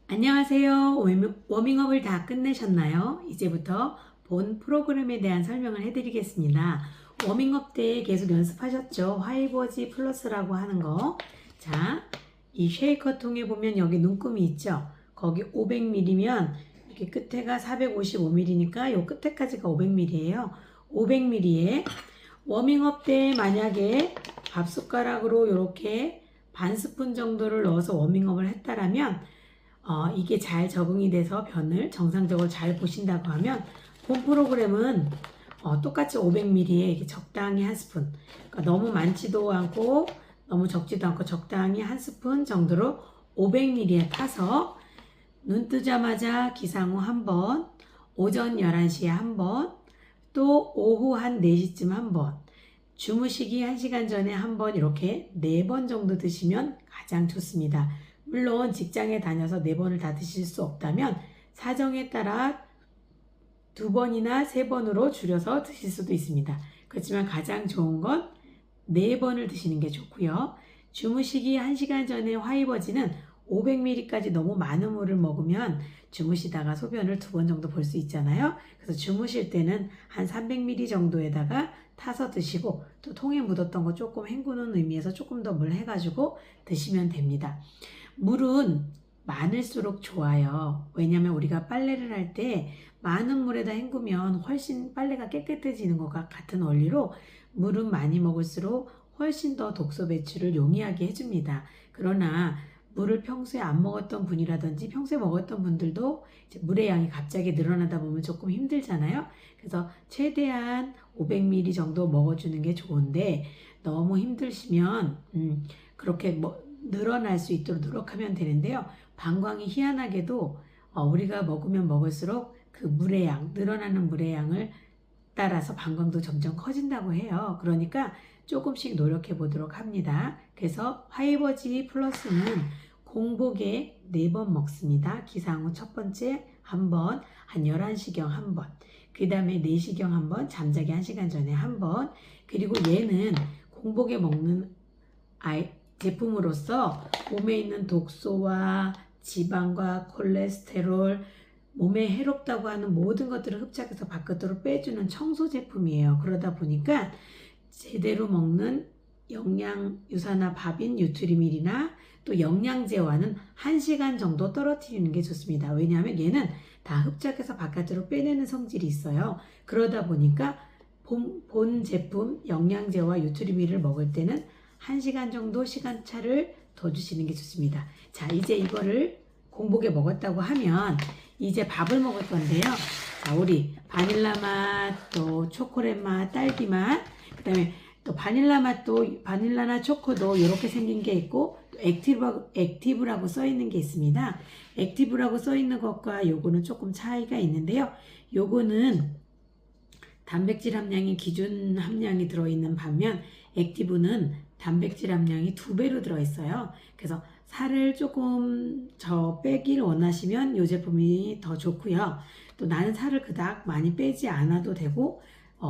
안녕하세요. 워밍업을 다 끝내셨나요? 이제부터 본 프로그램에 대한 설명을 해드리겠습니다. 워밍업 때 계속 연습하셨죠? 화이버지 플러스라고 하는 거. 자, 이 쉐이커 통에 보면 여기 눈금이 있죠? 거기 500ml면 이렇게 끝에가 455ml니까 요 끝에까지가 500ml예요. 500ml에 워밍업 때 만약에 밥 숟가락으로 이렇게 반 스푼 정도를 넣어서 워밍업을 했다라면 이게 잘 적응이 돼서 변을 정상적으로 잘 보신다고 하면 본 프로그램은 똑같이 500ml에 이렇게 적당히 한 스푼, 그러니까 너무 많지도 않고 너무 적지도 않고 적당히 한 스푼 정도로 500ml에 타서 눈 뜨자마자 기상 후 한 번, 오전 11시에 한 번, 또 오후 한 4시쯤 한 번, 주무시기 1시간 전에 한 번 이렇게 4번 정도 드시면 가장 좋습니다. 물론 직장에 다녀서 4번을 다 드실 수 없다면 사정에 따라 2번이나 3번으로 줄여서 드실 수도 있습니다. 그렇지만 가장 좋은 건 4번을 드시는 게 좋고요. 주무시기 1시간 전에 화이버지는 500ml까지 너무 많은 물을 먹으면 주무시다가 소변을 2번 정도 볼 수 있잖아요. 그래서 주무실 때는 한 300ml 정도에다가 타서 드시고 또 통에 묻었던 거 조금 헹구는 의미에서 조금 더 물 해가지고 드시면 됩니다. 물은 많을수록 좋아요. 왜냐하면 우리가 빨래를 할 때 많은 물에다 헹구면 훨씬 빨래가 깨끗해지는 것과 같은 원리로 물은 많이 먹을수록 훨씬 더 독소 배출을 용이하게 해줍니다. 그러나 물을 평소에 안 먹었던 분이라든지 평소에 먹었던 분들도 이제 물의 양이 갑자기 늘어나다 보면 조금 힘들잖아요. 그래서 최대한 500ml 정도 먹어주는 게 좋은데 너무 힘드시면 그렇게 늘어날 수 있도록 노력하면 되는데요. 방광이 희한하게도 우리가 먹으면 먹을수록 그 물의 양, 늘어나는 물의 양을 따라서 방광도 점점 커진다고 해요. 그러니까 조금씩 노력해 보도록 합니다. 그래서 화이버지 플러스는 공복에 4번 먹습니다. 기상 후 첫 번째 한 번, 한 11시경 한 번, 그 다음에 4시경 한 번, 잠자기 1시간 전에 한 번, 그리고 얘는 공복에 먹는 제품으로서 몸에 있는 독소와 지방과 콜레스테롤, 몸에 해롭다고 하는 모든 것들을 흡착해서 바깥으로 빼주는 청소 제품이에요. 그러다 보니까 제대로 먹는 영양 유산화 밥인 뉴트리밀이나 또 영양제와는 1시간 정도 떨어뜨리는 게 좋습니다. 왜냐하면 얘는 다 흡착해서 바깥으로 빼내는 성질이 있어요. 그러다 보니까 본 제품 영양제와 뉴트리밀을 먹을 때는 1시간 정도 시간차를 더 주시는 게 좋습니다. 자, 이제 이거를 공복에 먹었다고 하면 이제 밥을 먹을 건데요. 자, 우리 바닐라 맛, 또 초콜릿 맛, 딸기 맛, 그 다음에 또 바닐라 맛도 바닐라나 초코도 이렇게 생긴 게 있고 액티브라고 써 있는 게 있습니다. 액티브라고 써 있는 것과 요거는 조금 차이가 있는데요. 요거는 단백질 함량이 기준 함량이 들어있는 반면 액티브는 단백질 함량이 2배로 들어있어요. 그래서 살을 조금 빼길 원하시면 이 제품이 더 좋고요. 또 나는 살을 그닥 많이 빼지 않아도 되고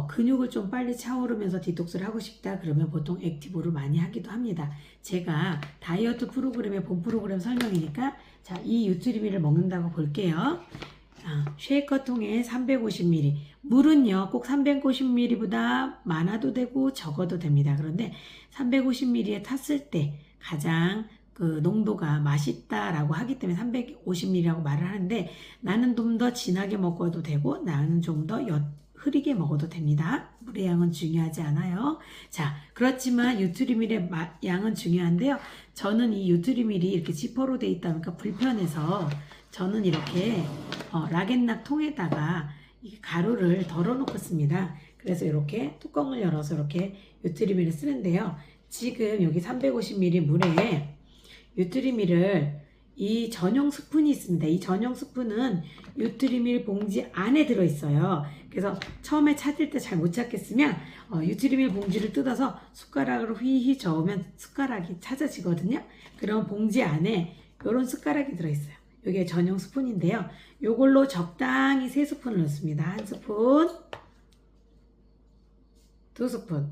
근육을 좀 빨리 차오르면서 디톡스를 하고 싶다 그러면 보통 액티브를 많이 하기도 합니다. 제가 다이어트 프로그램의 본 프로그램 설명이니까 자, 이 유트리밀을 먹는다고 볼게요. 쉐이커 통에 350ml, 물은요 꼭 350ml보다 많아도 되고 적어도 됩니다. 그런데 350ml에 탔을 때 가장 그 농도가 맛있다라고 하기 때문에 350ml라고 말을 하는데 나는 좀 더 진하게 먹어도 되고 나는 좀 더 흐리게 먹어도 됩니다. 물의 양은 중요하지 않아요. 자, 그렇지만 유트리밀의 양은 중요한데요. 저는 이 유트리밀이 이렇게 지퍼로 되어 있다 보니까 불편해서 저는 이렇게 락앤락 통에다가 이 가루를 덜어 놓고 씁니다. 그래서 이렇게 뚜껑을 열어서 이렇게 유트리밀을 쓰는데요. 지금 여기 350ml 물에 유트리밀을 이 전용 스푼이 있습니다. 이 전용 스푼은 유트리밀 봉지 안에 들어있어요. 그래서 처음에 찾을 때 잘 못 찾겠으면 유트리밀 봉지를 뜯어서 숟가락으로 휘휘 저으면 숟가락이 찾아지거든요. 그럼 봉지 안에 이런 숟가락이 들어있어요. 이게 전용 스푼인데요. 이걸로 적당히 3스푼을 넣습니다. 1스푼, 2스푼,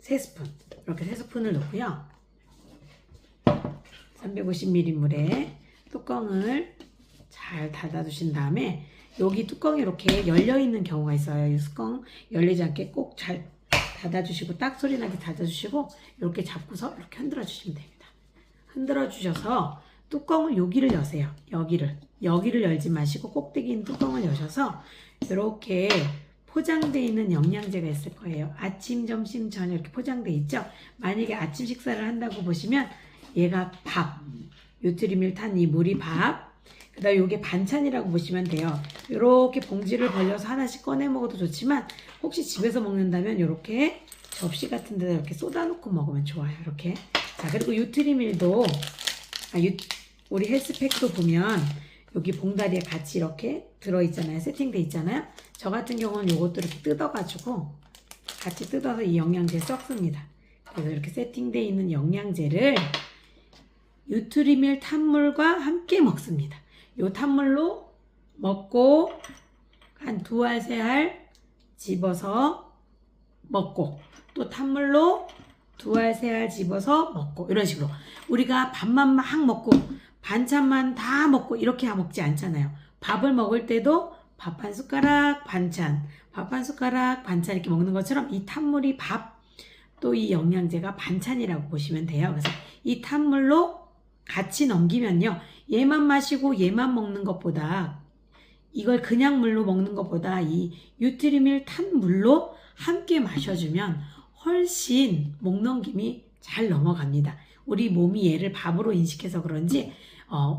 3스푼. 이렇게 3스푼을 넣고요. 350ml 물에 뚜껑을 잘 닫아두신 다음에 여기 뚜껑이 이렇게 열려있는 경우가 있어요. 이 뚜껑 열리지 않게 꼭 잘 닫아주시고 딱 소리 나게 닫아주시고 이렇게 잡고서 이렇게 흔들어 주시면 됩니다. 흔들어 주셔서 뚜껑을 여기를 여세요. 여기를 열지 마시고 꼭대기 있는 뚜껑을 여셔서 이렇게 포장되어 있는 영양제가 있을 거예요. 아침, 점심, 저녁 이렇게 포장되어 있죠. 만약에 아침 식사를 한다고 보시면 얘가 밥, 뉴트리밀 탄 이 물이 밥, 그 다음에 이게 반찬이라고 보시면 돼요. 이렇게 봉지를 벌려서 하나씩 꺼내 먹어도 좋지만 혹시 집에서 먹는다면 이렇게 접시 같은 데다 이렇게 쏟아놓고 먹으면 좋아요. 이렇게. 자, 그리고 뉴트리밀도 우리 헬스팩도 보면 여기 봉다리에 같이 이렇게 들어있잖아요. 세팅돼 있잖아요. 저 같은 경우는 이것도 이렇게 뜯어가지고 같이 뜯어서 이 영양제 섞습니다. 그래서 이렇게 세팅돼 있는 영양제를 뉴트리밀 탄물과 함께 먹습니다. 이 탄물로 먹고 한 2알, 3알 집어서 먹고 또 탄물로 2알, 3알 집어서 먹고 이런 식으로 우리가 밥만 막 먹고 반찬만 다 먹고 이렇게 먹지 않잖아요. 밥을 먹을 때도 밥 한 숟가락 반찬, 밥 한 숟가락 반찬 이렇게 먹는 것처럼 이 탄물이 밥, 또 이 영양제가 반찬이라고 보시면 돼요. 그래서 이 탄물로 같이 넘기면요. 얘만 마시고 얘만 먹는 것보다 이걸 그냥 물로 먹는 것보다 이 뉴트리밀 탄 물로 함께 마셔주면 훨씬 목 넘김이 잘 넘어갑니다. 우리 몸이 얘를 밥으로 인식해서 그런지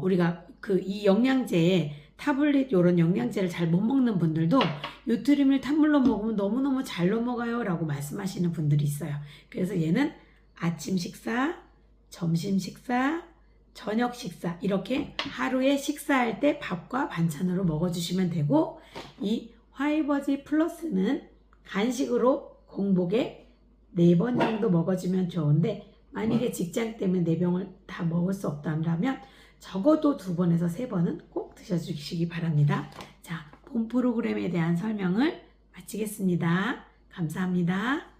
우리가 이 영양제 타블릿 이런 영양제를 잘 못 먹는 분들도 뉴트리밀 탄물로 먹으면 너무너무 잘 넘어가요 라고 말씀하시는 분들이 있어요. 그래서 얘는 아침 식사, 점심 식사, 저녁 식사 이렇게 하루에 식사할 때 밥과 반찬으로 먹어주시면 되고 이 화이버지 플러스는 간식으로 공복에 4번 정도 먹어주면 좋은데 만약에 직장 때문에 4병을 다 먹을 수 없다면 적어도 2번에서 3번은 꼭 드셔주시기 바랍니다. 자, 본 프로그램에 대한 설명을 마치겠습니다. 감사합니다.